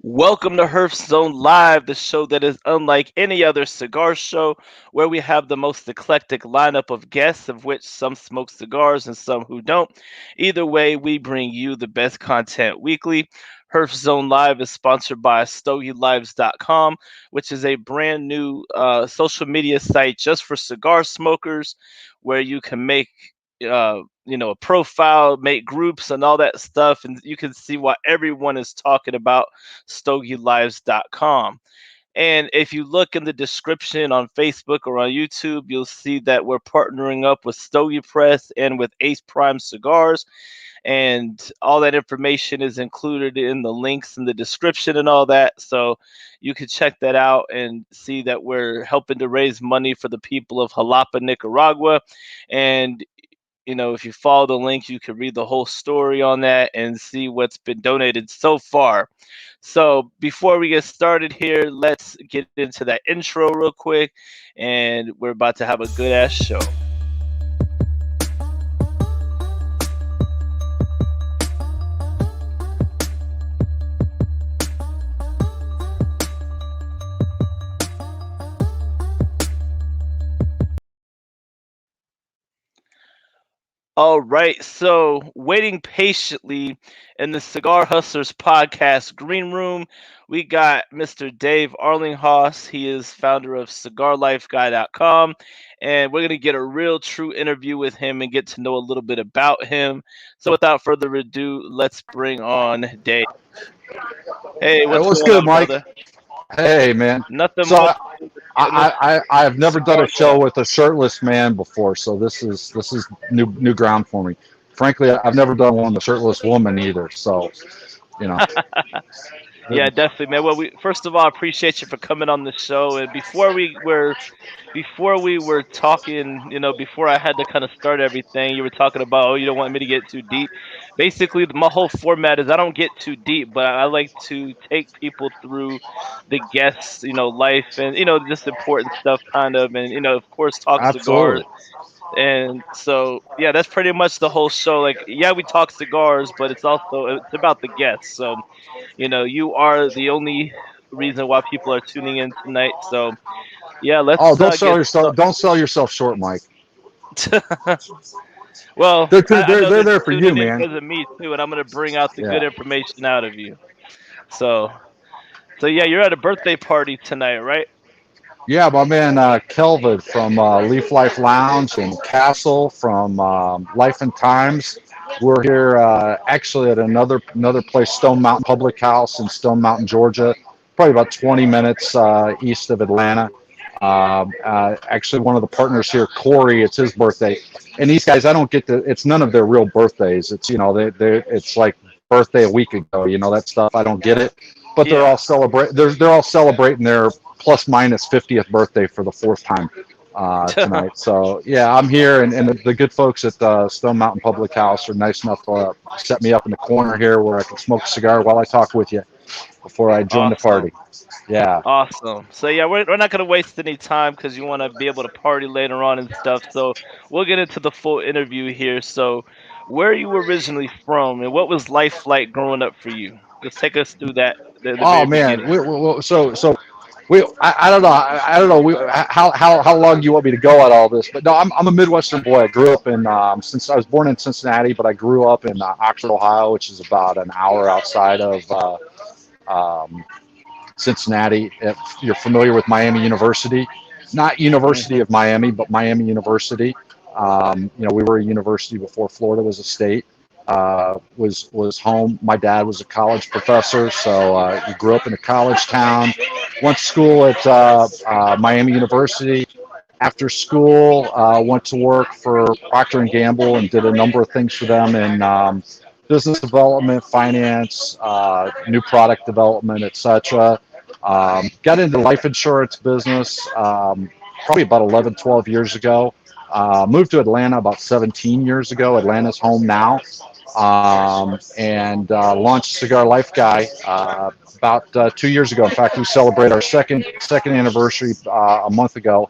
Welcome to Herf Zone Live, the show that is unlike any other cigar show, where we have the most eclectic lineup of guests, of which some smoke cigars and some who don't. Either way, we bring you the best content weekly. Herf Zone Live is sponsored by StogieLives.com, which is a brand new social media site just for cigar smokers, where you can make a profile, make groups, and all that stuff, and you can see what everyone is talking about StogieLives.com. And if you look in the description on Facebook or on YouTube, you'll see that we're partnering up with Stogie Press and with Ace Prime Cigars. And all that information is included in the links in the description and all that. So you can check that out and see that we're helping to raise money for the people of Jalapa, Nicaragua. And if you follow the link, you can read the whole story on that and see what's been donated so far. So before we get started here, let's get into that intro real quick, and we're about to have a good ass show. All right, so waiting patiently in the Cigar Hustlers podcast green room, we got Mr. Dave Arlinghaus. He is founder of cigarlifeguy.com, and we're going to get a real true interview with him and get to know a little bit about him. So without further ado, let's bring on Dave. Hey, Hey, what's what's going good, on, Mike? brother? Hey, man. Nothing So much. Getting this I have never done a cigar show going. with a shirtless man before, so this is new ground for me. Frankly, I've never done one with a shirtless woman either. So you know, Yeah, definitely, man. Well, we first of all appreciate you for coming on the show. And before we were talking, before I had to kind of start everything, you were talking about, oh, you don't want me to get too deep. Basically, my whole format is I don't get too deep, but I like to take people through the guests, life and just important stuff, kind of, and of course, talk cigars. absolutely. And so, yeah, that's pretty much the whole show. Like, yeah, we talk cigars, but it's about the guests. So you are the only reason why people are tuning in tonight. So yeah, Oh, let's don't sell get yourself. Don't sell yourself short, Mike. started. Well, They're I know they're they're there for you, tuning in man. because of me too, and I'm gonna bring out the Yeah. good information out of you. So, so yeah, you're at a birthday party tonight, right? Yeah, my man Kelvin from Leaf Life Lounge and Castle from Life and Times. We're here actually at another place, Stone Mountain Public House in Stone Mountain, Georgia, probably about 20 minutes east of Atlanta. Actually, one of the partners here, Corey, it's his birthday, and these guys, I don't get to. It's none of their real birthdays. It's it's like birthday a week ago. That stuff. I don't get it, but they're Yeah. all celebrate. They're all celebrating their plus minus 50th birthday for the fourth time tonight. So yeah, I'm here, and the good folks at Stone Mountain Public House are nice enough to set me up in the corner here where I can smoke a cigar while I talk with you before I join the Awesome. party. Yeah. Awesome. So yeah, we're not gonna waste any time because you want to be able to party later on and stuff. So we'll get into the full interview here. So, where are you originally from, and what was life like growing up for you? Just take us through that the Oh very man, beginning. I don't know. I don't know how long you want me to go at all this, but no, I'm a Midwestern boy. I grew up in since I was born in Cincinnati, but I grew up in Oxford, Ohio, which is about an hour outside of Cincinnati. If you're familiar with Miami University, not University Hmm. of Miami, but Miami University. We were a university before Florida was a state. Was home. My dad was a college professor, so we grew up in a college town. Went to school at Miami University. After school, went to work for Procter and Gamble and did a number of things for them in business development, finance, new product development, etc. Got into life insurance business probably about 11, 12 years ago. Moved to Atlanta about 17 years ago. Atlanta's home now. And launched Cigar Life Guy about 2 years ago. In fact, we celebrate our second anniversary a month ago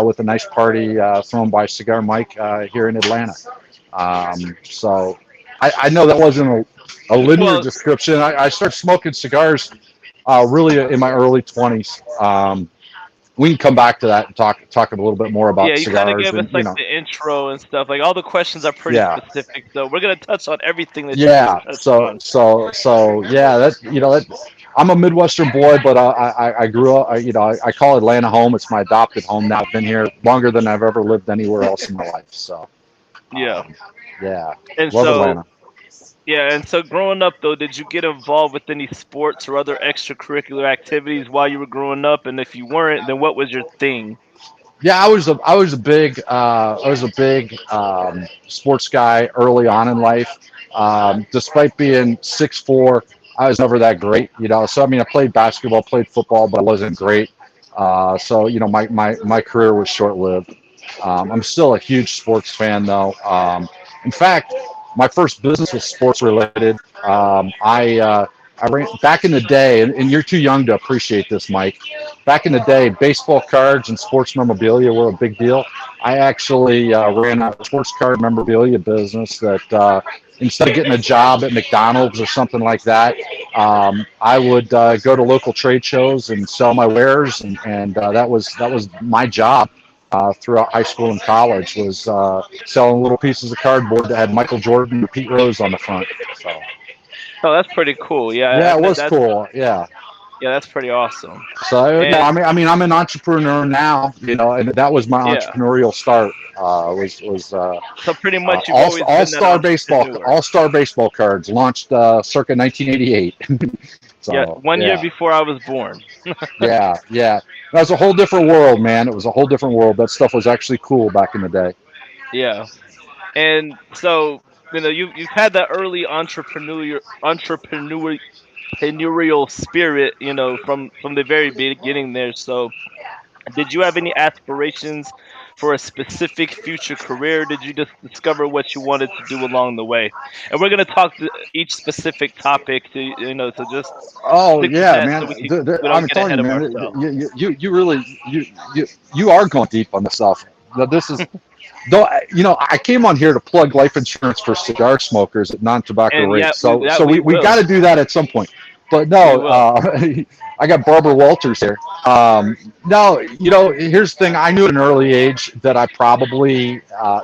with a nice party thrown by Cigar Mike here in Atlanta. So I know that wasn't a linear Well, description. I started smoking cigars Really in my early 20s. We can come back to that and talk a little bit more Yeah, about you kind of cigars gave us and like the intro and stuff. Like all the questions are pretty yeah. specific, so we're gonna touch on everything that you just Yeah, touched so on. yeah, that I'm a Midwestern boy, but I grew up. I call Atlanta home. It's my adopted home now. I've been here longer than I've ever lived anywhere else in my life. So Yeah, yeah, and love so Atlanta. yeah, and so growing up though, did you get involved with any sports or other extracurricular activities while you were growing up? And if you weren't, then what was your thing? Yeah, I was a big sports guy early on in life. Despite being 6'4", I was never that great. So I mean, I played basketball, played football, but I wasn't great. So my career was short lived. I'm still a huge sports fan though. In fact, my first business was sports related. I ran back in the day, and you're too young to appreciate this, Mike. Back in the day, baseball cards and sports memorabilia were a big deal. I actually ran a sports card memorabilia business that instead of getting a job at McDonald's or something like that, I would go to local trade shows and sell my wares, and that was my job throughout high school and college was selling little pieces of cardboard that had Michael Jordan and Pete Rose on the front. So Oh, that's pretty cool. Yeah, yeah, it was that's cool. Yeah. yeah, that's pretty awesome. So yeah, And I'm an entrepreneur now, and that was my yeah, entrepreneurial start. Was so pretty much you've always been that entrepreneur. All Star baseball cards launched circa 1988. Yeah, So one year yeah, before I was born. yeah. That was a whole different world, man. It was a whole different world. That stuff was actually cool back in the day. Yeah. And so, you've had that early entrepreneurial spirit, from the very beginning there. So, did you have any aspirations for a specific future career? Did you just discover what you wanted to do along the way? And we're gonna talk to each specific topic so just Oh stick with yeah, that so man. we don't I'm get telling ahead you, of man. ourselves. You really you are going deep on this stuff. This is though. I came on here to plug life insurance for cigar smokers at non-tobacco And yeah, rates. So we we will. got to do that at some point. But We no, will. I got Barbara Walters here. No, here's the thing. I knew at an early age that I probably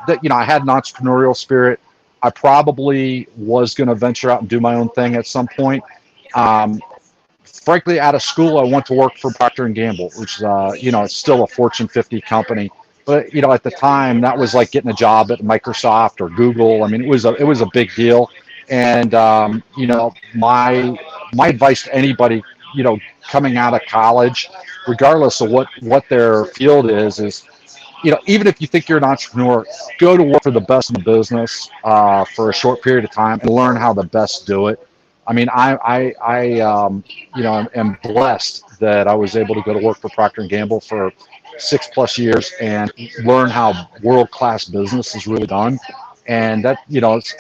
that I had an entrepreneurial spirit. I probably was going to venture out and do my own thing at some point. Um, Frankly, out of school, I went to work for Procter and Gamble, which is, it's still a Fortune 50 company. But at the time, that was like getting a job at Microsoft or Google. I mean, it was a big deal. And my advice to anybody, coming out of college, regardless of what their field is even if you think you're an entrepreneur, go to work for the best in the business for a short period of time and learn how the best do it. I mean, am blessed that I was able to go to work for Procter and Gamble for 6+ years and learn how world class business is really done. And that,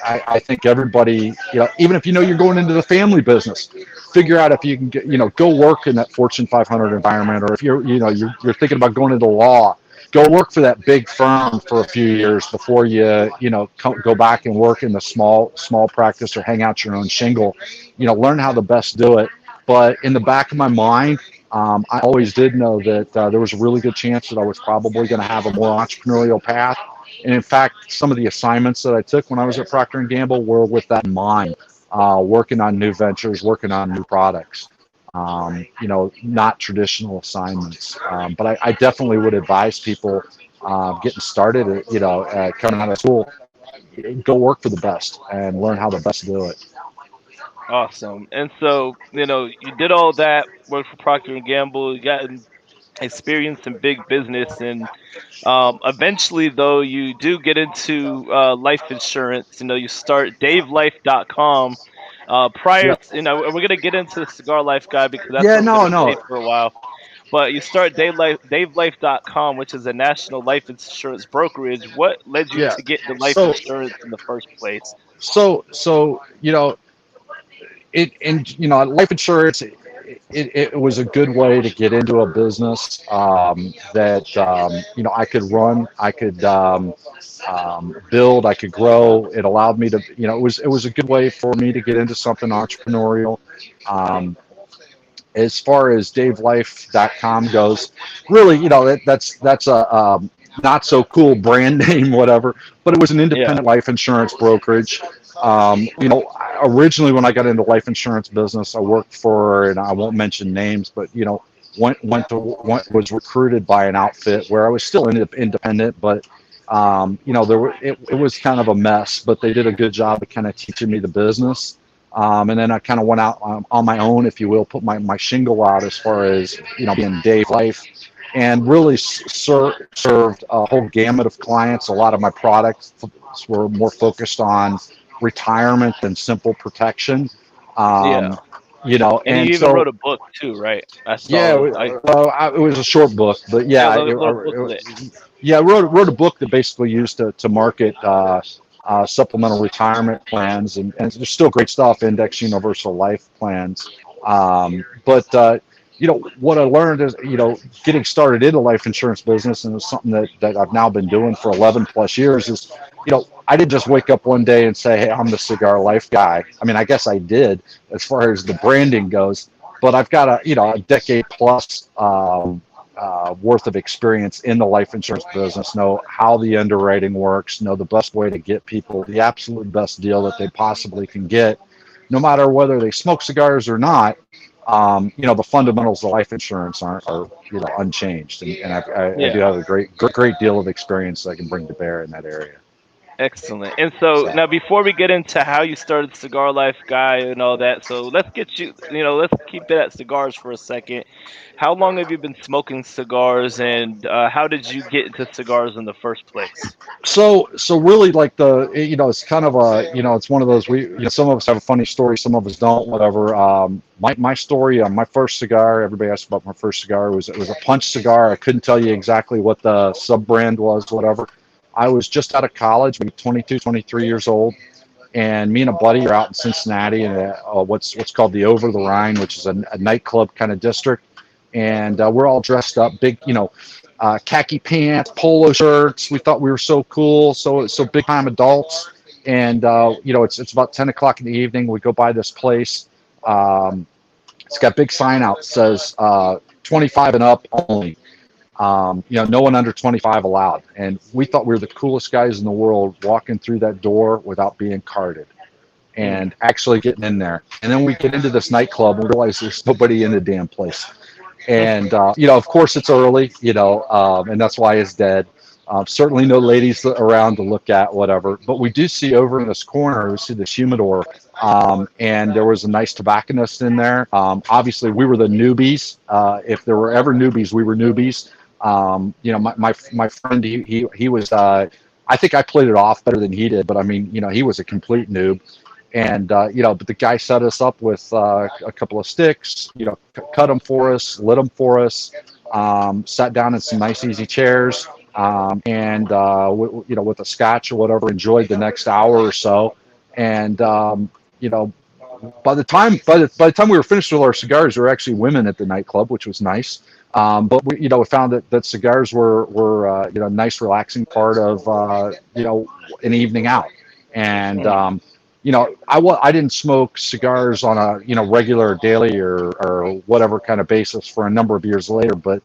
I think everybody, even if you're going into the family business, figure out if you can get, go work in that Fortune 500 environment, or if you're thinking about going into law, go work for that big firm for a few years before go back and work in the small practice or hang out your own shingle. Learn how to best do it. But in the back of my mind, I always did know that there was a really good chance that I was probably going to have a more entrepreneurial path. And in fact, some of the assignments that I took when I was at Procter and Gamble were with that in mind, working on new ventures, working on new products. Not traditional assignments. But I definitely would advise people getting started, coming out of school, go work for the best and learn how the best do it. Awesome. And so, you did all that work for Procter and Gamble. You got experience in big business, and eventually, though, you do get into life insurance. You start DaveLife.com. Prior, Yeah. to, we're gonna get into the Cigar Life Guy because that's Yeah. where we're gonna No. stay No. for a while. But you start DaveLife.com, which is a national life insurance brokerage. What led you Yeah. to get into life So insurance in the first place? so it and life insurance. It was a good way to get into a business that I could run, I could build, I could grow. It allowed me to, it was a good way for me to get into something entrepreneurial. Um, as far as DaveLife.com goes, really, that's a not so cool brand name, whatever. But it was an Yeah. independent life insurance brokerage. Originally when I got into life insurance business, I worked for, and I won't mention names, but was recruited by an outfit where I was still independent, but it was kind of a mess. But they did a good job of kind of teaching me the business. And then I kind of went out on my own, if you will, put my shingle out as far as being Dave Life, and really served a whole gamut of clients. A lot of my products were more focused on retirement than simple protection. Yeah. Um, And and you even so wrote a book too, right? I yeah, saw. I it was a short book, but Yeah, yeah, little booklet. yeah, I wrote a book that basically used to market supplemental retirement plans, and there's still great stuff, index universal life plans. But what I learned is, getting started in the life insurance business, and it's something that I've now been doing for 11 plus years, is, I didn't just wake up one day and say, hey, I'm the Cigar Life Guy. I mean, I guess I did as far as the branding goes, but I've got a decade plus worth of experience in the life insurance business, know how the underwriting works, know the best way to get people the absolute best deal that they possibly can get, no matter whether they smoke cigars or not. The fundamentals of life insurance are unchanged, and I do Yeah. have a great deal of experience that I can bring to bear in that area. Excellent. And so So. now, before we get into how you started Cigar Life Guy and all that, so let's get you, let's keep it at cigars for a second. How long have you been smoking cigars, and how did you get into cigars in the first place? So really, like, it's kind of it's one of those, some of us have a funny story, some of us don't, whatever. My story on my first cigar, everybody asked about my first cigar, it was a punch cigar. I couldn't tell you exactly what the sub brand was, whatever. I was just out of college, maybe 22, 23 years old, and me and a buddy are out in Cincinnati, and what's called the Over the Rhine, which is a nightclub kind of district, and we're all dressed up, big, khaki pants, polo shirts. We thought we were so cool, so big time adults, and it's about 10 o'clock in the evening. We go by this place. Um, it's got a big sign out that says 25 and up only. No one under 25 allowed. And we thought we were the coolest guys in the world walking through that door without being carded Mm. and actually getting in there. And then we get into this nightclub and realize there's nobody in the damn place. And, of course it's early, and that's why it's dead. Certainly no ladies around to look at, whatever. But we do see over in this corner, we see this humidor, and there was a nice tobacconist in there. Obviously, we were the newbies. If there were ever newbies, we were newbies. My friend, he was. I think I played it off better than he did, but I mean, he was a complete noob. And but the guy set us up with a couple of sticks, cut them for us, lit them for us, sat down in some nice easy chairs, and with a scotch or whatever, enjoyed the next hour or so. And you know, by the time we were finished with our cigars, there were actually women at the nightclub, which was nice. But we found that cigars were a nice relaxing part of an evening out. And Mm. I didn't smoke cigars on a regular, daily, or whatever kind of basis for a number of years later. But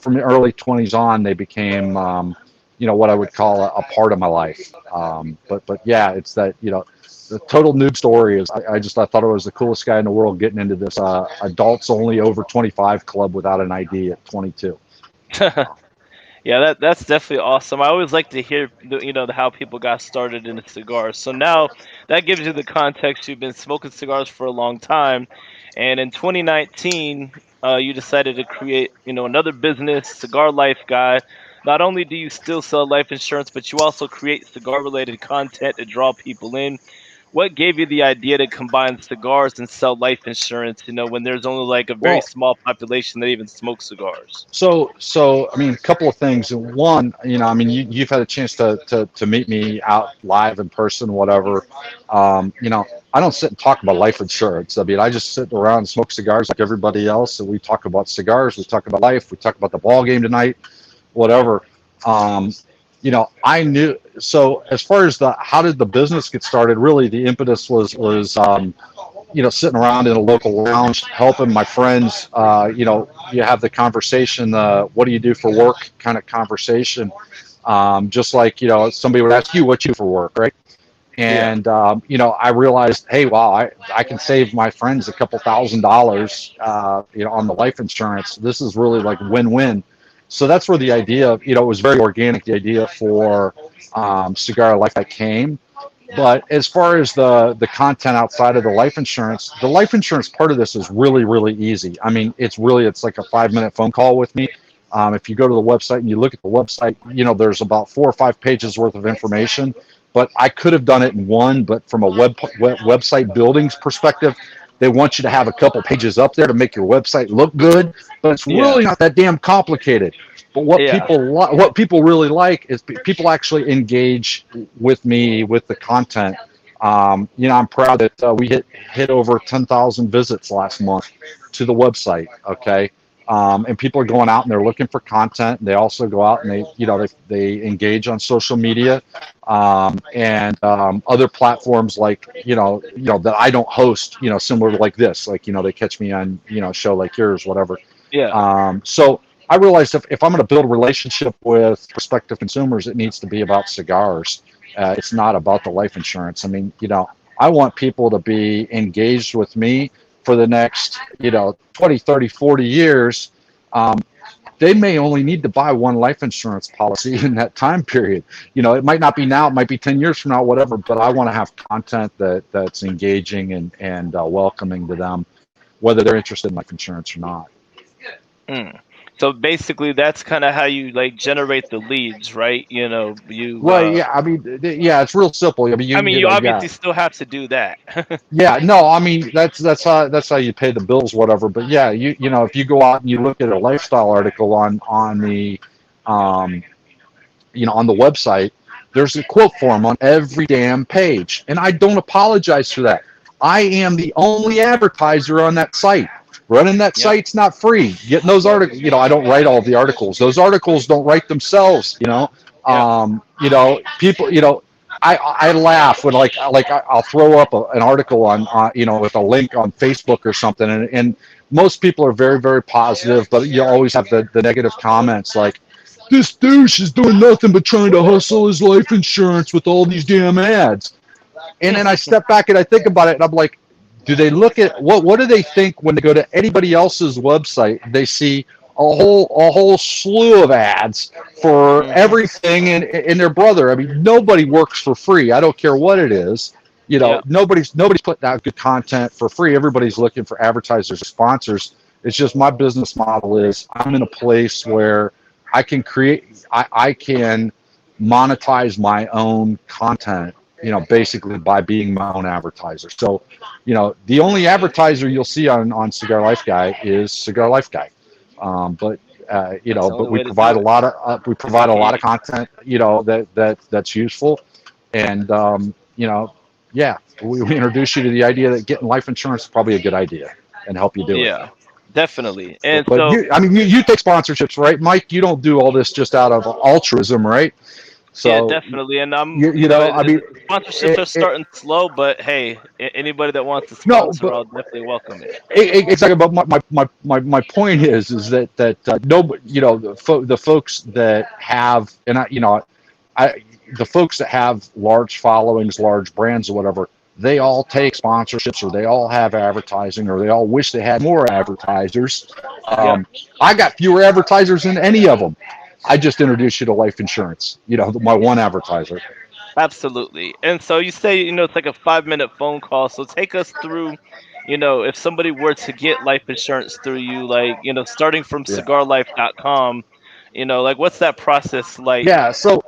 from the early 20s on, they became what I would call a part of my life. But yeah, it's that the total noob story is I thought I was the coolest guy in the world getting into this adults only over 25 club without an ID at 22. Yeah, that's definitely awesome. I always like to hear how people got started in cigars. So now that gives you the context. You've been smoking cigars for a long time, and in 2019, you decided to create another business, Cigar Life Guy. Not only do you still sell life insurance, but you also create cigar related content to draw people in. What gave you the idea to combine cigars and sell life insurance? When there's only like a very Well, small population that even smokes cigars. so I mean, a couple of things. One, I mean, you've had a chance to meet me out live in person, whatever. I don't sit and talk about life insurance. I mean, I just sit around and smoke cigars like everybody else, and we talk about cigars, we talk about life, we talk about the ball game tonight, whatever. Um, I knew. So as far as how did the business get started? Really, the impetus was sitting around in a local lounge, helping my friends. You have the conversation, what do you do for work kind of conversation. Just like, somebody would ask you what you do for work, right? Yeah. And, I realized, hey, wow, I can save my friends a couple $1,000s, on the life insurance. This is really like win-win. So that's where the idea, it was very organic, the idea for Cigar Life Guy came. But as far as the content outside of the life insurance part of this is really, really easy. I mean, it's like a 5-minute phone call with me. If you go to the website and you look at the website, there's about 4 or 5 pages worth of information. But I could have done it in one. But from a website buildings perspective, they want you to have a couple pages up there to make your website look good. But it's Yeah. really not that damn complicated. But Yeah. what people really like is people actually engage with me with the content. I'm proud that we hit over 10,000 visits last month to the website. Okay, and people are going out and they're looking for content. They also go out and they engage on social media and other platforms like that I don't host. Similar to like this, like they catch me on a show like yours, whatever. Yeah. So I realized if I'm going to build a relationship with prospective consumers, it needs to be about cigars. It's not about the life insurance. I mean, I want people to be engaged with me for the next, 20, 30, 40 years. They may only need to buy one life insurance policy in that time period. It might not be now, it might be 10 years from now, whatever, but I want to have content that's engaging and welcoming to them, whether they're interested in life insurance or not. Mm. So basically, that's kind of how you like generate the leads, right? You. Well, yeah, I mean, yeah, it's real simple. I mean, I mean, you yeah, obviously still have to do that. yeah. No, I mean, that's how you pay the bills, whatever. But yeah, if you go out and you look at a lifestyle article on the, um, on the website, there's a quote form on every damn page, and I don't apologize for that. I am the only advertiser on that site. Running that Yep. site's not free. Getting those articles, I don't write all the articles. Those articles don't write themselves. Yep. People, I laugh when I'll throw up an article on with a link on Facebook or something, and most people are very, very positive, but you always have the negative comments like, this douche is doing nothing but trying to hustle his life insurance with all these damn ads. And then I step back and I think about it, and I'm like, do they look at what do they think when they go to anybody else's website? They see a whole slew of ads for Hmm. everything and their brother. I mean, nobody works for free. I don't care what it is. Yep. Nobody's putting out good content for free. Everybody's looking for advertisers or sponsors. It's just my business model is I'm in a place where I can monetize my own content, basically by being my own advertiser. So, the only advertiser you'll see on Cigar Life Guy is Cigar Life Guy. But That's the only but we way to do provide a it. lot of content, that's useful, and yeah, we introduce you to the idea that getting life insurance is probably a good idea and help you do it. Yeah, definitely. And But so, I mean, you take sponsorships, right, Mike? You don't do all this just out of altruism, right? yeah, So definitely. And I mean, sponsorships are it, starting slow, but hey, anybody that wants to no, sponsor, but I'll definitely welcome it. exactly. But my point is that no, the folks that have, and I the folks that have large followings, large brands, or whatever, they all take sponsorships, or they all have advertising, or they all wish they had more advertisers. Yep. Um, I got fewer advertisers than any of them. I just introduced you to life insurance. My one advertiser. Absolutely. And so you say, it's like a 5-minute phone call. So take us through, if somebody were to get life insurance through you, like, starting from Yeah. cigarlife.com, like what's that process like? Yeah. So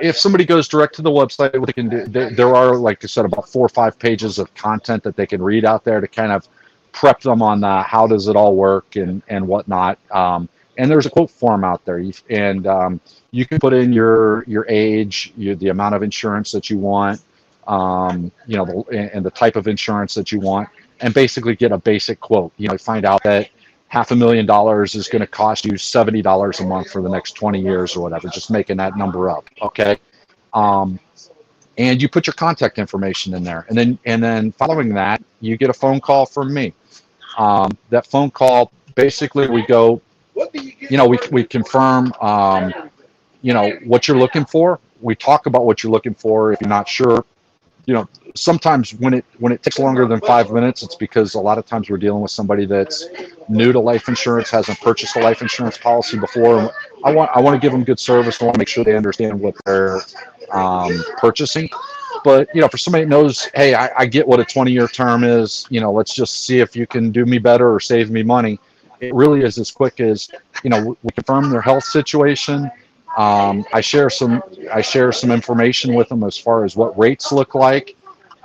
if somebody goes direct to the website, what they can do, there are, like I said, about 4 or 5 pages of content that they can read out there to kind of prep them on how does it all work and whatnot. And there's a quote form out there, and you can put in your age, the amount of insurance that you want, and the type of insurance that you want, and basically get a basic quote. Find out that $500,000 is going to cost you $70 a month for the next 20 years or whatever, just making that number up. Okay. Um, and you put your contact information in there, and then following that, you get a phone call from me. That phone call, basically, we go, we confirm, what you're looking for. We talk about what you're looking for. If you're not sure, sometimes when it takes longer than 5 minutes, it's because a lot of times we're dealing with somebody that's new to life insurance, hasn't purchased a life insurance policy before. And I want to give them good service. I want to make sure they understand what they're purchasing. But for somebody that knows, hey, I get what a 20-year term is. Let's just see if you can do me better or save me money. It really is as quick as we confirm their health situation. I share some information with them as far as what rates look like,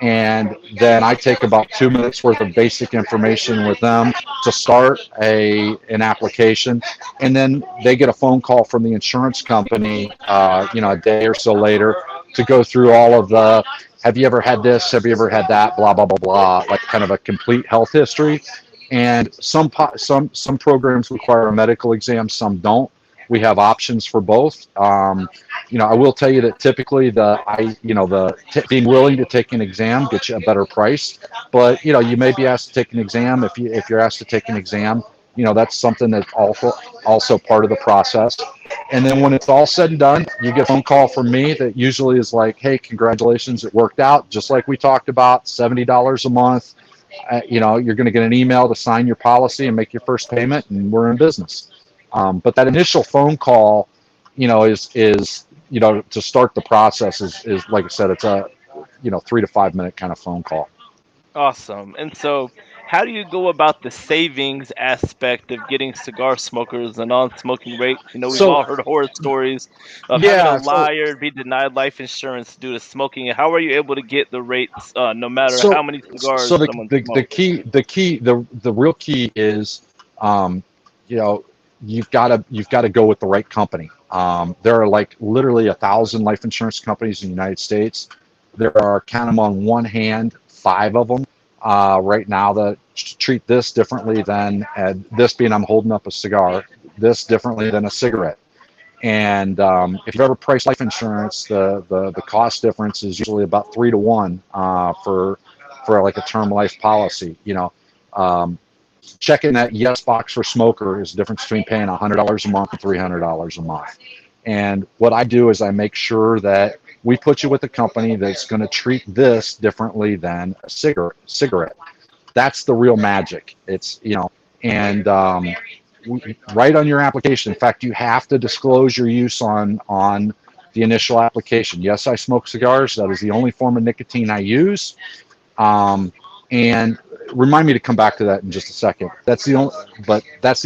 and then I take about 2 minutes worth of basic information with them to start an application, and then they get a phone call from the insurance company, a day or so later, to go through all of the, have you ever had this, have you ever had that, blah blah blah blah, like kind of a complete health history. And some programs require a medical exam, some don't. We have options for both. I will tell you that typically being willing to take an exam gets you a better price. But you may be asked to take an exam. If you're asked to take an exam, that's something that's also part of the process. And then when it's all said and done, you get a phone call from me that usually is like, hey, congratulations, it worked out, just like we talked about, $70 a month. You're going to get an email to sign your policy and make your first payment, and we're in business. But that initial phone call, is to start the process is like I said, it's a 3 to 5 minute kind of phone call. Awesome. And so, how do you go about the savings aspect of getting cigar smokers a non-smoking rate? We've So all heard horror stories of having a yeah, so liar be denied life insurance due to smoking. And how are you able to get the rates, no matter so how many so cigars someone the smokes? the real key is, um, you know you've got to go with the right company. There are like literally 1,000 life insurance companies in the United States. There are, count them on one hand, 5 of them right now that treat this differently than, this being, I'm holding up a cigar, this differently than a cigarette. And if you've ever priced life insurance, the cost difference is usually about 3 to 1 for like a term life policy. Um, Checking that yes box for smoker is the difference between paying $100 a month and $300 a month. And what I do is I make sure that we put you with a company that's going to treat this differently than a cigarette. That's the real magic. And right on your application. In fact, you have to disclose your use on the initial application. Yes, I smoke cigars. That is the only form of nicotine I use. And remind me to come back to that in just a second. That's the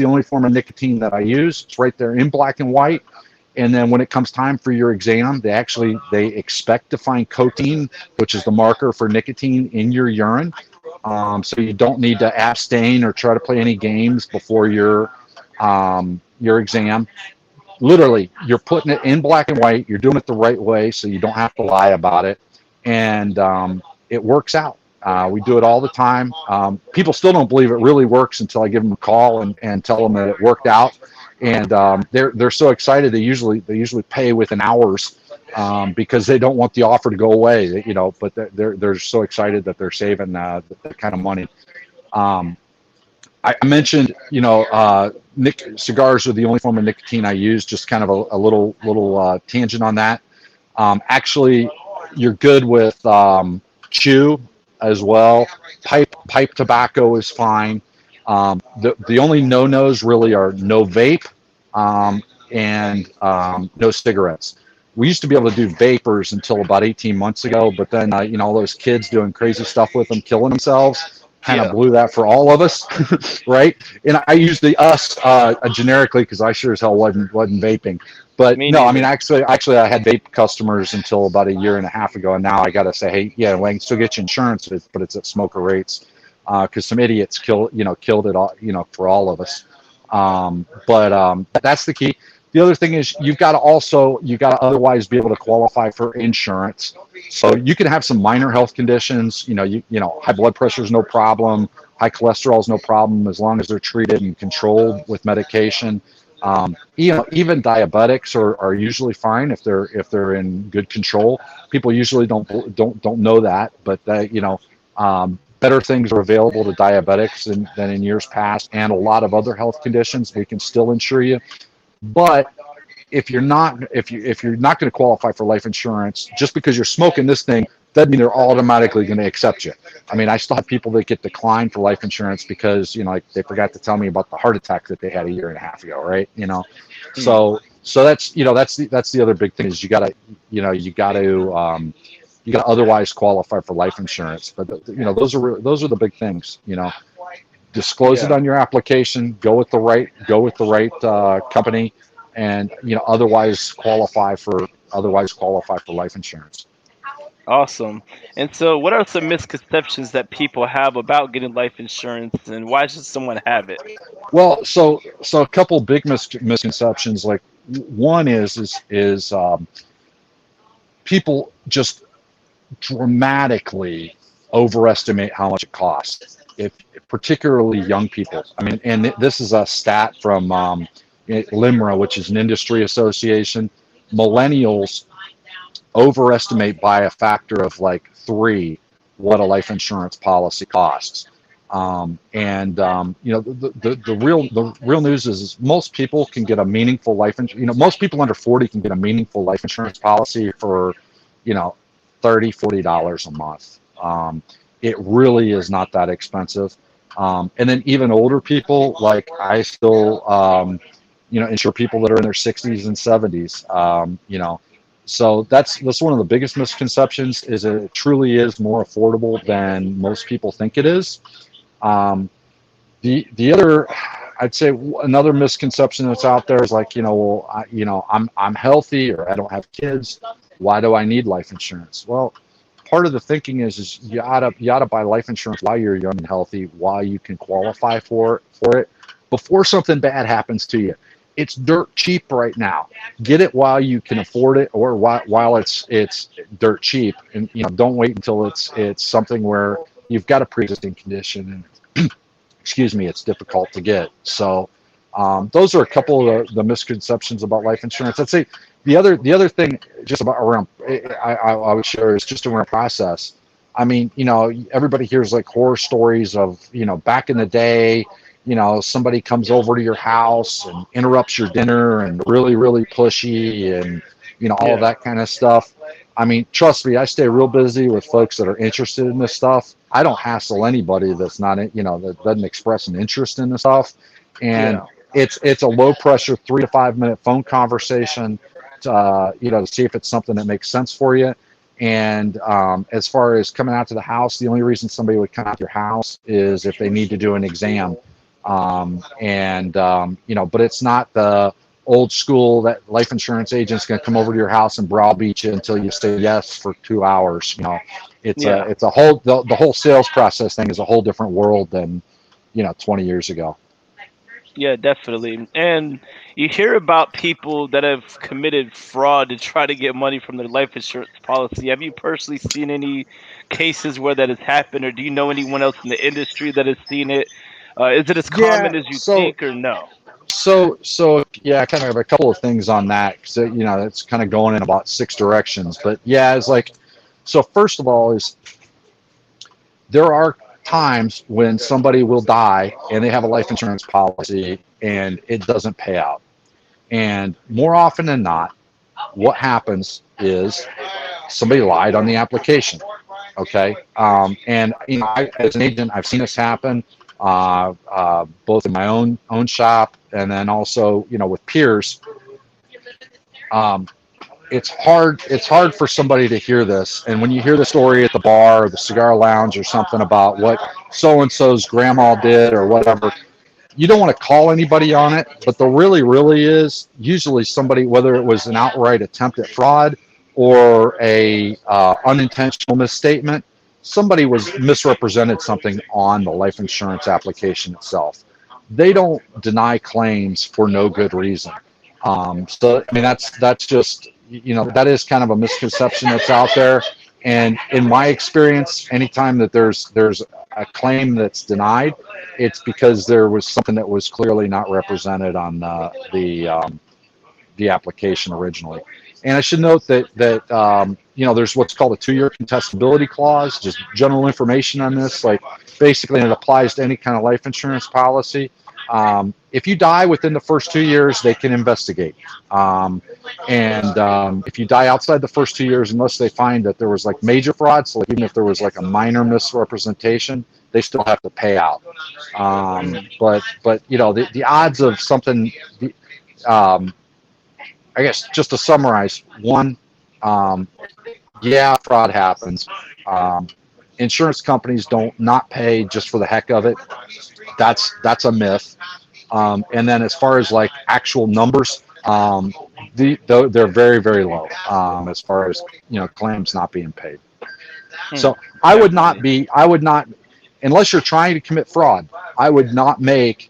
only form of nicotine that I use. It's right there in black and white. And then when it comes time for your exam, they expect to find cocaine, which is the marker for nicotine, in your urine. So you don't need to abstain or try to play any games before your exam. Literally, you're putting it in black and white. You're doing it the right way, so you don't have to lie about it, and it works out. We do it all the time. People still don't believe it really works until I give them a call and tell them that it worked out, and they're so excited. They usually pay within hours, because they don't want the offer to go away. But they're so excited that they're saving that kind of money. Um, I mentioned, cigars are the only form of nicotine I use. Just kind of a little tangent on that. Actually, you're good with chew as well. Pipe tobacco is fine. The only no-nos really are no vape, and no cigarettes. We used to be able to do vapors until about 18 months ago, but then all those kids doing crazy stuff with them, killing themselves, kind of Yeah, blew that for all of us, right? And I use the us generically because I sure as hell wasn't vaping. But me no, I mean, neither. actually, I had vape customers until about a year and a half ago, and now I got to say, hey, yeah, well, I can still get you insurance, but it's at smoker rates, because some idiots killed it all, for all of us. But that's the key. The other thing is you've got to otherwise be able to qualify for insurance. So you can have some minor health conditions. High blood pressure is no problem. High cholesterol is no problem as long as they're treated and controlled with medication. Even diabetics are usually fine if they're in good control. People usually don't know that, but better things are available to diabetics than in years past, and a lot of other health conditions we can still insure you. But if you're not going to qualify for life insurance just because you're smoking this thing, doesn't mean they're automatically going to accept you. I mean, I still have people that get declined for life insurance because like they forgot to tell me about the heart attack that they had a year and a half ago, right? Mm. So that's the other big thing is you got to otherwise qualify for life insurance. But those are the big things. Disclose it Yeah. on your application. Go with the right company, and otherwise qualify for life insurance. Awesome. And so, what are some misconceptions that people have about getting life insurance, and why should someone have it? Well, so a couple big misconceptions. Like one is people just dramatically overestimate how much it costs. If particularly young people. I mean, and this is a stat from LIMRA, which is an industry association. Millennials overestimate by a factor of like 3 what a life insurance policy costs. The real news is most people can get a meaningful life insurance. Most people under 40 can get a meaningful life insurance policy for, you know, $30-$40 a month. It really is not that expensive. And then even older people, like I still, insure people that are in their 60s and 70s. So that's one of the biggest misconceptions is it truly is more affordable than most people think it is. Um, the other, I'd say another misconception that's out there is like, I'm healthy or I don't have kids. Why do I need life insurance? Well, part of the thinking is you oughta buy life insurance while you're young and healthy, while you can qualify for it, before something bad happens to you. It's dirt cheap right now. Get it while you can afford it, or while it's dirt cheap, and don't wait until it's something where you've got a pre-existing condition and excuse me, it's difficult to get. So those are a couple of the misconceptions about life insurance. I'd say the other thing just about around I would share is just around process. I mean, everybody hears like horror stories of, back in the day, somebody comes over to your house and interrupts your dinner and really, really pushy and, all of Yeah. that kind of stuff. I mean, trust me, I stay real busy with folks that are interested in this stuff. I don't hassle anybody that's not, that doesn't express an interest in this stuff. And Yeah. it's a low pressure 3 to 5 minute phone conversation, to see if it's something that makes sense for you. And as far as coming out to the house, the only reason somebody would come out to your house is if they need to do an exam. But it's not the old school that life insurance agent's going to come over to your house and browbeat you until you say yes for 2 hours. Yeah. It's a whole the whole sales process thing is a whole different world than 20 years ago. Yeah, definitely. And you hear about people that have committed fraud to try to get money from their life insurance policy. Have you personally seen any cases where that has happened, or do you know anyone else in the industry that has seen it? Is it as Yeah. common as you So think, or no? yeah, I kind of have a couple of things on that because it's kind of going in about 6 directions. But yeah, it's like, so first of all is there are times when somebody will die and they have a life insurance policy and it doesn't pay out. And more often than not, what happens is somebody lied on the application. Okay. And as an agent, I've seen this happen, both in my own shop and then also, with peers. Um, it's hard for somebody to hear this, and when you hear the story at the bar or the cigar lounge or something about what so and so's grandma did or whatever, you don't want to call anybody on it, but there really is usually somebody, whether it was an outright attempt at fraud or a unintentional misstatement, somebody was misrepresented something on the life insurance application itself. They don't deny claims for no good reason. So I mean, that's just, that is kind of a misconception that's out there. And in my experience, anytime that there's a claim that's denied, it's because there was something that was clearly not represented on the application originally. And I should note that there's what's called a 2-year contestability clause, just general information on this. Like basically, and it applies to any kind of life insurance policy. If you die within the first 2 years, they can investigate. And if you die outside the first 2 years, unless they find that there was like major fraud, so like even if there was like a minor misrepresentation, they still have to pay out. But the odds of something, um, I guess just to summarize, one, yeah, fraud happens. Um, Insurance companies don't not pay just for the heck of it. That's a myth. And then as far as like actual numbers, they're very, very low as far as claims not being paid. So Definitely. I would not, unless you're trying to commit fraud, I would not make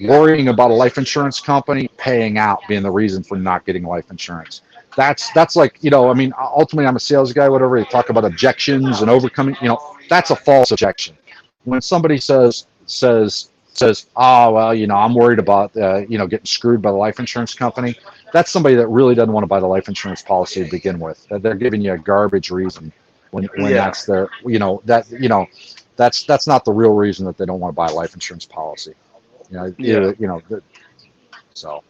worrying about a life insurance company paying out being the reason for not getting life insurance. That's like, I mean, ultimately I'm a sales guy, whatever. They talk about objections and overcoming, that's a false objection. When somebody says, oh, well, I'm worried about, getting screwed by the life insurance company. That's somebody that really doesn't want to buy the life insurance policy to begin with. They're giving you a garbage reason when Yeah. that's their, that's not the real reason that they don't want to buy a life insurance policy. Yeah. So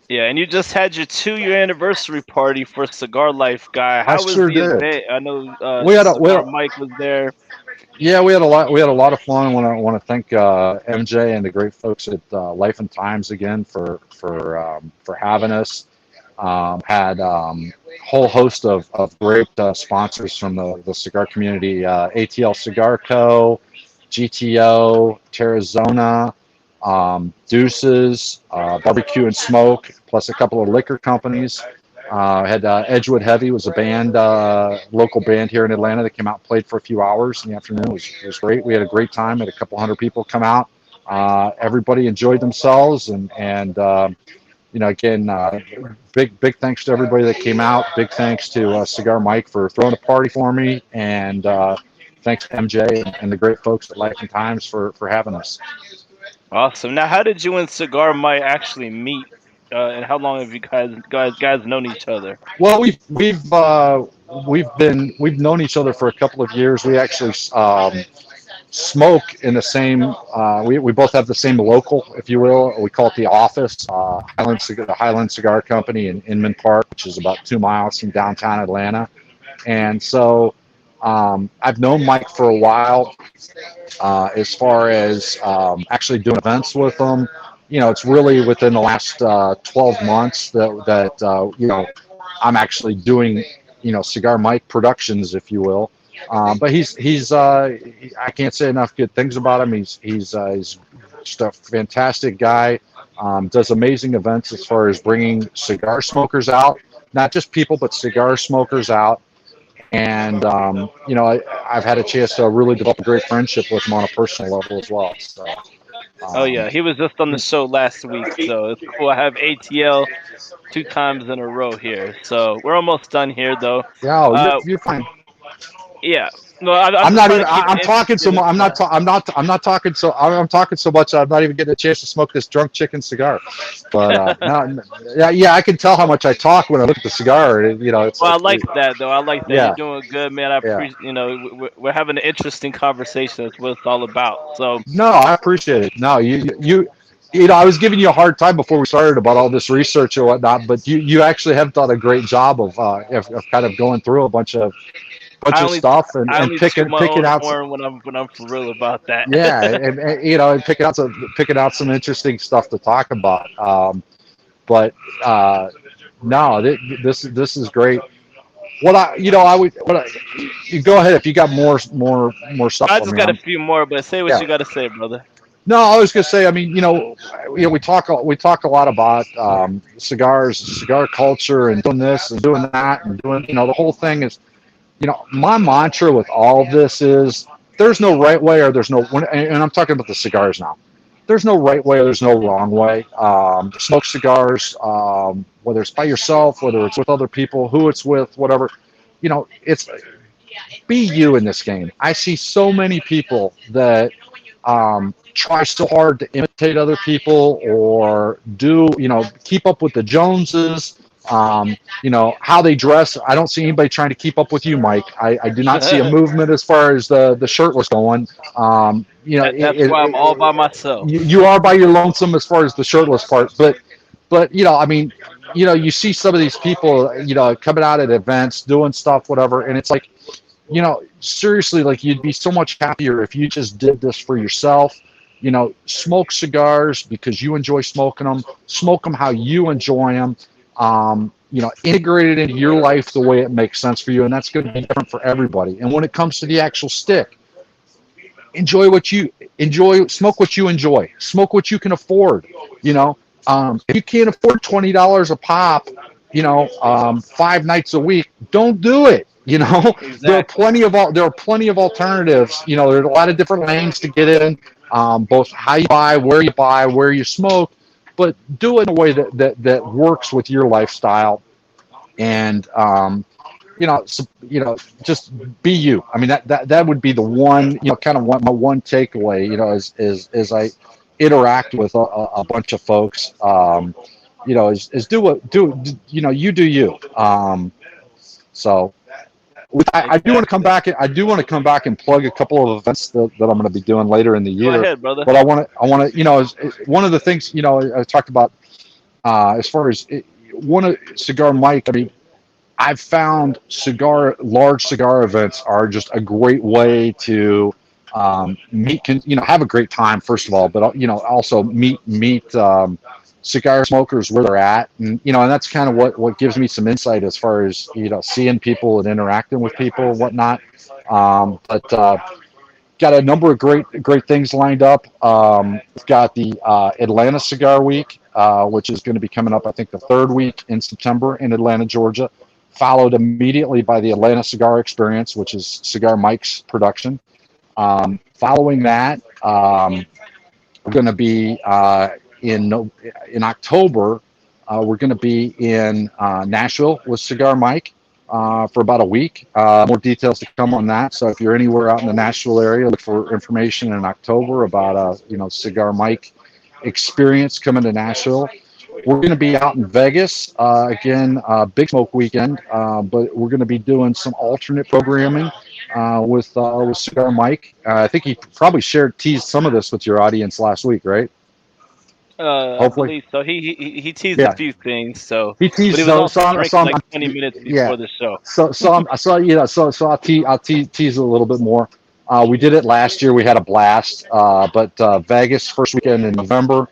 Yeah, and you just had your 2-year anniversary party for Cigar Life Guy. I How was sure the did. event? I know We had a, we had Cigar a Mike was there. Yeah, we had a lot of fun. I want to thank MJ and the great folks at Life and Times again for having us. Had whole host of great sponsors from the cigar community: ATL Cigar Co., GTO, Terrazona, Deuces, Barbecue and Smoke, plus a couple of liquor companies. Had Edgewood Heavy was a band, local band here in Atlanta that came out and played for a few hours in the afternoon. It was great. We had a great time. Had a couple hundred people come out. Everybody enjoyed themselves, and again, big thanks to everybody that came out. Big thanks to Cigar Mike for throwing a party for me, and thanks to MJ and the great folks at Life and Times for having us. Awesome. Now, how did you and Cigar Mike actually meet? And how long have you guys known each other? Well, we've known each other for a couple of years. We actually smoke in the same. We both have the same local, if you will. We call it the office, the Highland Cigar Company in Inman Park, which is about 2 miles from downtown Atlanta. And so I've known Mike for a while. As far as actually doing events with him, it's really within the last 12 months that I'm actually doing, Cigar Mike productions, if you will. But he's I can't say enough good things about him. He's just a fantastic guy. Does amazing events as far as bringing cigar smokers out, not just people, but cigar smokers out. And I've had a chance to really develop a great friendship with him on a personal level as well. So Oh um, yeah, he was just on the show last week, so it's cool. I have ATL 2 times in a row here, so we're almost done here though. yeah, Uh, you're fine. yeah. No, I'm I'm just not trying even. to keep I'm it talking so interesting much. as well. I'm talking so much. I'm not even getting a chance to smoke this drunk chicken cigar. But no, yeah. I can tell how much I talk when I look at the cigar. It's Well, I like, like that though. I like that. You're yeah, doing good, man. I yeah. appreciate. We're having an interesting conversation. That's what it's all about. So, No, I appreciate it. No, I was giving you a hard time before we started about all this research and whatnot, but you actually have done a great job of kind of going through a bunch I of only t- stuff and, I and only toot my picking own out. horn when I'm for real about that. Yeah, and picking out some interesting stuff to talk about. But no, this is great. What I you know I would what I, you go ahead if you got more stuff I for just me. got a few more, but say what Yeah. you got to say, brother. No, I was gonna say. I mean, we talk a lot about cigars, cigar culture, and doing this and doing that and doing the whole thing is. My mantra with all of this is there's no right way or there's no, and I'm talking about the cigars now. There's no right way or there's no wrong way. Smoke cigars, whether it's by yourself, whether it's with other people, who it's with, whatever. It's be you in this game. I see so many people that try so hard to imitate other people or do, keep up with the Joneses. How they dress. I don't see anybody trying to keep up with you, Mike. I do not see a movement as far as the shirtless going. That's why I'm all by myself. You are by your lonesome as far as the shirtless part, but I mean, you see some of these people, coming out at events, doing stuff, whatever, and it's like, seriously, like you'd be so much happier if you just did this for yourself. Smoke cigars because you enjoy smoking them. Smoke them how you enjoy them. Integrate it into your life the way it makes sense for you, and that's going to be different for everybody. And when it comes to the actual stick, enjoy what you enjoy. Smoke what you enjoy. Smoke what you can afford. If you can't afford $20 a pop, 5 nights a week, don't do it. Exactly. There are plenty of alternatives. There's a lot of different lanes to get in, both how you buy, where you smoke, but do it in a way that works with your lifestyle. And just be you. I mean, that would be the one, kind of my one takeaway, as I interact with a bunch of folks, is you do you. So I do want to come Exactly. back. I do want to come back and plug a couple of events that I'm going to be doing later in the Go year. ahead, brother. But I want to, one of the things, I talked about, as far as one of Cigar Mike. I mean, I've found large cigar events are just a great way to meet, have a great time first of all, but also meet cigar smokers where they're at, and that's kind of what gives me some insight as far as seeing people and interacting with people and whatnot. But got a number of great things lined up. We've got the Atlanta Cigar Week, which is going to be coming up, I think, the third week in September in Atlanta, Georgia, followed immediately by the Atlanta Cigar Experience, which is Cigar Mike's production. Following that, we're going to be in October. We're going to be in Nashville with Cigar Mike for about a week. More details to come on that. So if you're anywhere out in the Nashville area, look for information in October about Cigar Mike experience coming to Nashville. We're going to be out in Vegas again, Big Smoke weekend, but we're going to be doing some alternate programming with Cigar Mike. I think he probably teased some of this with your audience last week, right? I Hopefully, believe so. He teased a yeah. few things. So, He but teased he was also so drinking like 20 minutes yeah. before the show. So I'll tease a little bit more. We did it last year. We had a blast. But Vegas first weekend in November,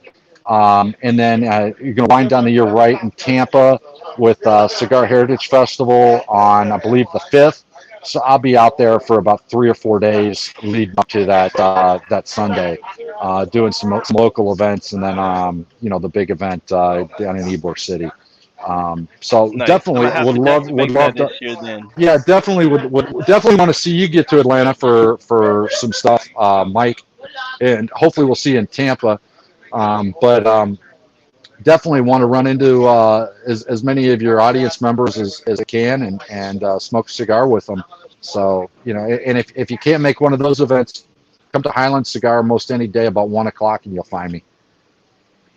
and then you're going to wind down the year right in Tampa with Cigar Heritage Festival on, I believe, the 5th. So I'll be out there for about 3 or 4 days leading up to that Sunday, doing some local events, and then the big event down in Ybor City. So Nice. I'm definitely gonna have to definitely would make that love this to. year then. Yeah, definitely would definitely want to see you get to Atlanta for some stuff, Mike, and hopefully we'll see you in Tampa. But definitely want to run into as many of your audience members as I can, and smoke a cigar with them. So and if you can't make one of those events, come to Highland Cigar most any day about 1 o'clock, and you'll find me.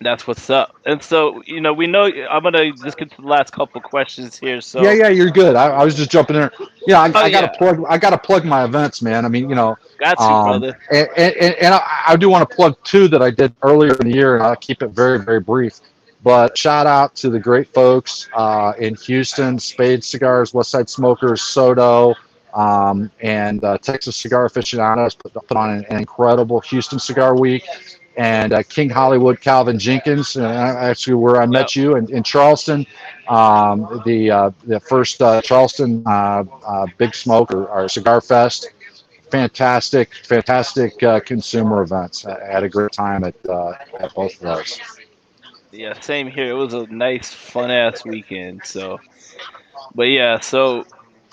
That's what's up. And so, we know I'm gonna just get to the last couple questions here. Yeah, So, yeah, you're good. I was just jumping in. Yeah, oh I got to yeah, plug. I got to plug my events, man. I mean, got you, brother. and I do want to plug two that I did earlier in the year, and I'll keep it very, very brief. But shout out to the great folks in Houston, Spade Cigars, Westside Smokers, Soto, and Texas Cigar Aficionados put on an incredible Houston Cigar Week. And King Hollywood, Calvin Jenkins, actually where I Yep. met you in Charleston, the first Charleston Big Smoke or Cigar Fest. Fantastic consumer events. I had a great time at both of those. Yeah, same here. It was a nice, fun ass weekend. So, but yeah, so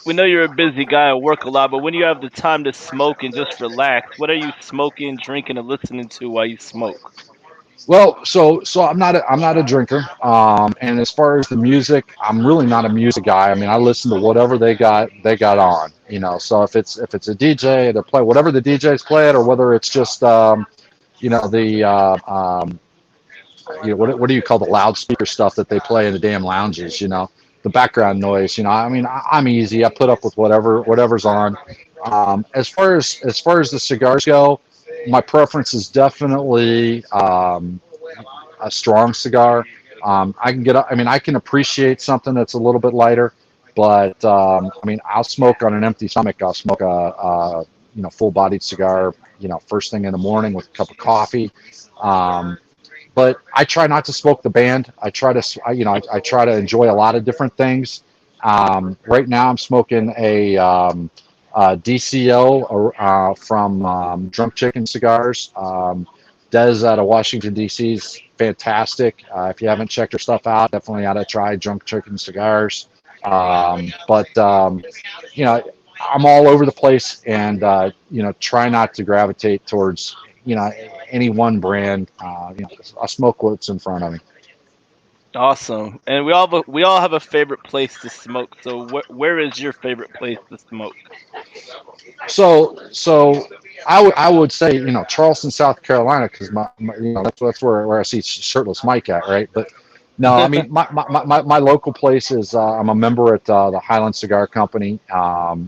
we know you're a busy guy and work a lot, but when you have the time to smoke and just relax, what are you smoking, drinking, and listening to while you smoke? Well, so I'm not a drinker. And as far as the music, I'm really not a music guy. I mean, I listen to whatever they got on. So if it's a DJ, they're play whatever the DJ's play it, or whether it's just the what do you call the loudspeaker stuff that they play in the damn lounges? The background noise. I mean, I'm easy. I put up with whatever's on. As far as the cigars go, my preference is definitely a strong cigar. I can get. I mean, I can appreciate something that's a little bit lighter, but I mean, I'll smoke on an empty stomach. I'll smoke a full-bodied cigar. First thing in the morning with a cup of coffee. Um, but I try not to smoke the band. I try to, I try to enjoy a lot of different things. Right now, I'm smoking a DCO from Drunk Chicken Cigars. Des out of Washington D.C. is fantastic. If you haven't checked her stuff out, definitely ought to try Drunk Chicken Cigars. But you know, I'm all over the place, and try not to gravitate towards any one brand. I smoke what's in front of me. Awesome. And we all have a favorite place to smoke. So where is your favorite place to smoke? So I would say Charleston, South Carolina, because that's where I see shirtless Mike at, right? But no, I mean my local place is I'm a member at the Highland Cigar Company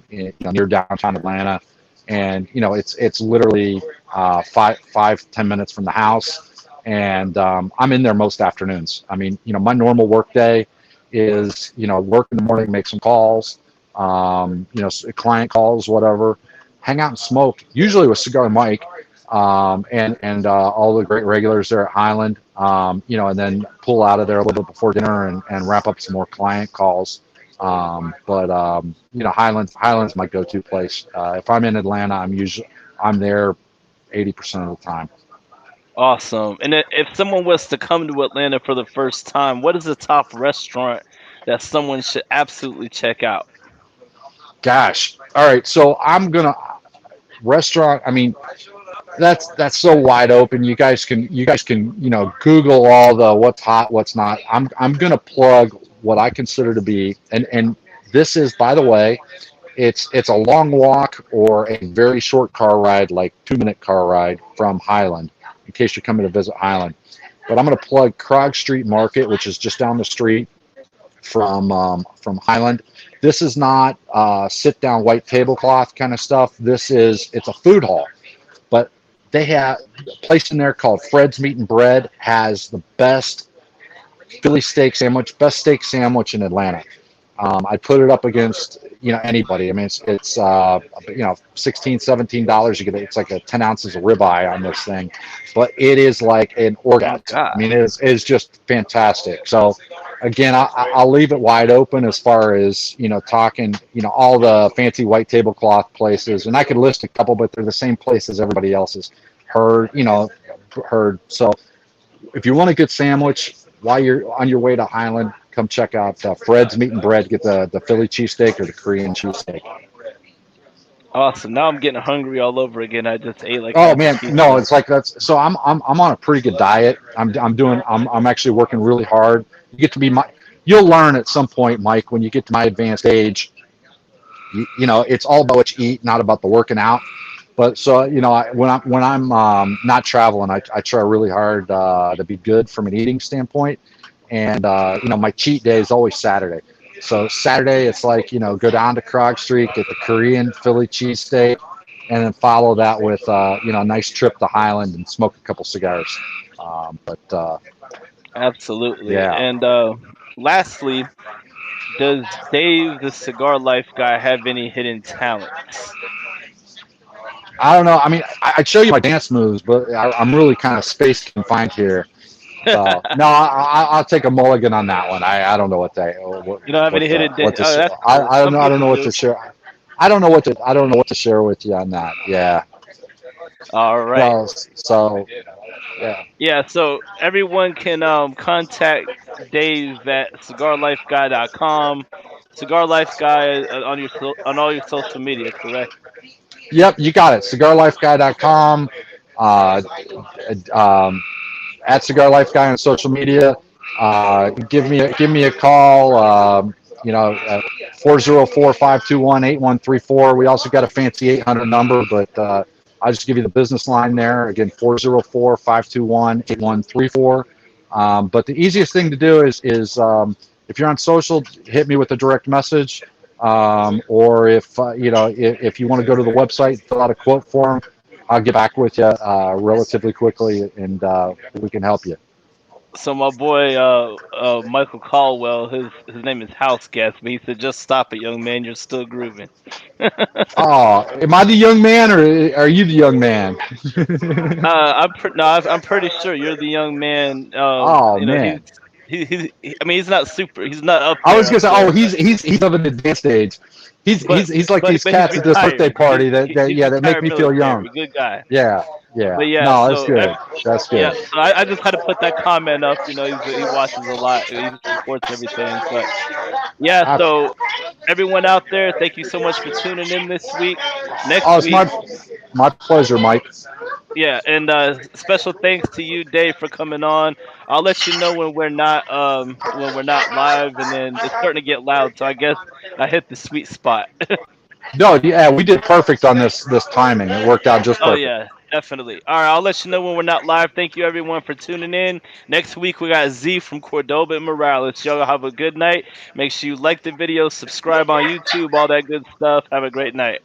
near downtown Atlanta, and it's literally 5-10 minutes from the house, and I'm in there most afternoons. I mean my normal work day is work in the morning, make some calls, client calls, whatever, hang out and smoke, usually with Cigar Mike, and all the great regulars there at Highland, and then pull out of there a little bit before dinner and wrap up some more client calls. But Highland's my go-to place. If I'm in Atlanta, I'm there 80% of the time. Awesome. And if someone was to come to Atlanta for the first time, what is the top restaurant that someone should absolutely check out? Gosh, all right. So I'm gonna restaurant. I mean, that's so wide open. You guys can Google all the what's hot, what's not. I'm gonna plug what I consider to be, and this is, by the way, it's a long walk or a very short car ride, like 2-minute car ride from Highland, in case you're coming to visit Highland. But I'm gonna plug Krog Street Market, which is just down the street from Highland. This is not sit down white tablecloth kind of stuff. It's a food hall, but they have a place in there called Fred's Meat and Bread, has the best Philly best steak sandwich in Atlanta. I'd put it up against anybody. I mean, it's 16-17. You get it's like a 10 ounces of ribeye on this thing, but it is like an Oh my orgasm. I God. mean, it's just fantastic. So again, I'll leave it wide open as far as talking all the fancy white tablecloth places, and I could list a couple, but they're the same places everybody else has heard. So if you want a good sandwich while you're on your way to Highland, come check out Fred's Meat and Bread. Get the Philly cheesesteak or the Korean cheesesteak. Awesome. Now I'm getting hungry all over again. I just ate like Oh half a man, no, pizza. it's like that's so I'm on a pretty good diet. I'm actually working really hard. You get to be my You'll learn at some point, Mike, when you get to my advanced age. It's all about what you eat, not about the working out. But so when I'm not traveling, I try really hard to be good from an eating standpoint. And my cheat day is always Saturday. So Saturday, it's like go down to Krog Street, get the Korean Philly cheesesteak, and then follow that with a nice trip to Highland and smoke a couple cigars. But Absolutely. yeah, And lastly, does Dave the Cigar Life Guy have any hidden talents? I don't know. I mean, I'd show you my dance moves, but I'm really kind of space confined here. So no, I'll take a mulligan on that one. I don't know You don't have any hidden. what to Oh, that's I, cool. I don't Some know I don't people know what do. to share. I don't know what to share with you on that. Yeah. All right. Well, so yeah. Yeah. So everyone can contact Dave at cigarlifeguy.com. Cigar Life Guy on on all your social media. Correct. Yep, you got it. Cigarlifeguy.com. Uh, um, at Cigar Life Guy on social media. Give me a call. 404-521-8134. We also got a fancy 800 number, but I'll just give you the business line there. Again, 404-521-8134. But the easiest thing to do is if you're on social, hit me with a direct message. Or if you want to go to the website, fill out a quote form, I'll get back with you relatively quickly, and we can help you. So my boy Michael Caldwell, his name is House Guest, but he said, "Just stop it, young man. You're still grooving." Oh, am I the young man, or are you the young man? No, I'm pretty sure you're the young man. Oh You know, man, I mean, he's not super. He's not up I there, was up gonna say, oh, there. he's of an advanced age. He's But he's he's like these but he's cats at this birthday retired. party that He's yeah, that make retired me feel young. military. Good guy. Yeah, yeah. But yeah, No, that's so good. That's yeah, good. so I just had to put that comment up. You know, he watches a lot. He supports everything. But yeah, I, so everyone out there, thank you so much for tuning in this week. Next oh, it's week, my pleasure, Mike. yeah, and special thanks to you, Dave, for coming on. I'll let you know when we're not live, and then it's starting to get loud. So I guess I hit the sweet spot. No, yeah, we did perfect on this timing. It worked out just Oh perfect. yeah, definitely. All right, I'll let you know when we're not live. Thank you everyone for tuning in. Next week we got Z from Cordoba and Morales. Y'all have a good night. Make sure you like the video, subscribe on YouTube, all that good stuff. Have a great night.